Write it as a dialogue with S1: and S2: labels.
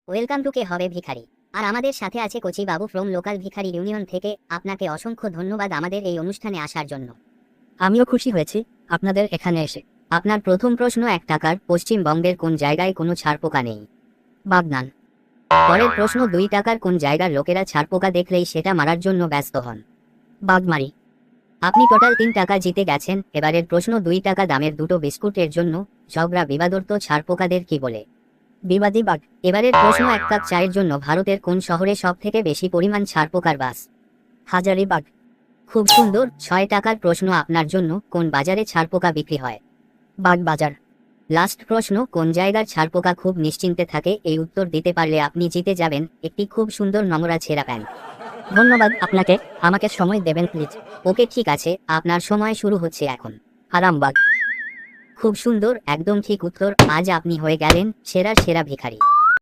S1: Welcome to কে হবে ভিখারি। আর আমাদের সাথে আছে কোচি বাবু ফ্রম লোকাল ভিখারি ইউনিয়ন থেকে। আপনাকে অসংখ্য ধন্যবাদ আমাদের এই অনুষ্ঠানে আসার জন্য।
S2: আমিও খুশি হয়েছি আপনাদের এখানে এসে।
S1: আপনার প্রথম প্রশ্ন, 1 টাকার পশ্চিমবঙ্গের কোন জায়গায় কোনো ছারপোকা নেই?
S2: বাগনান।
S1: পরের প্রশ্ন, 2 টাকার কোন জায়গার লোকেরা ছারপোকা দেখলেই সেটা মারার জন্য ব্যস্ত হন?
S2: বাগমারি।
S1: আপনি টোটাল 3 টাকা জিতে গেছেন। এবারের প্রশ্ন, 2 টাকা দামের দুটো বিস্কুটের জন্য ঝগড়া বিবাদরত ছারপোকাদের কি বলে?
S2: বিবাদী বাগ।
S1: এবারের প্রশ্ন, 1 কাপ চায়ের জন্য ভারতের কোন শহরে সব থেকে বেশি পরিমাণ ছারপোকার বাস?
S2: হাজারিবাগ।
S1: খুব সুন্দর। 6 টাকার প্রশ্ন আপনার জন্য, কোন বাজারে ছারপোকা বিক্রি হয়?
S2: বাগবাজার।
S1: লাস্ট প্রশ্ন, কোন জায়গার ছারপোকা খুব নিশ্চিন্তে থাকে? এই উত্তর দিতে পারলে আপনি জিতে যাবেন একটি খুব সুন্দর নোংরা ছেঁড়া প্যান্ট।
S2: ধন্যবাদ আপনাকে। আমাকে সময় দেবেন প্লিজ।
S1: ওকে, ঠিক আছে, আপনার সময় শুরু হচ্ছে এখন।
S2: আরামবাগ।
S1: খুব সুন্দর, একদম ঠিক উত্তর। আজ আপনি হয়ে গেলেন সেরার সেরা ভিখারি।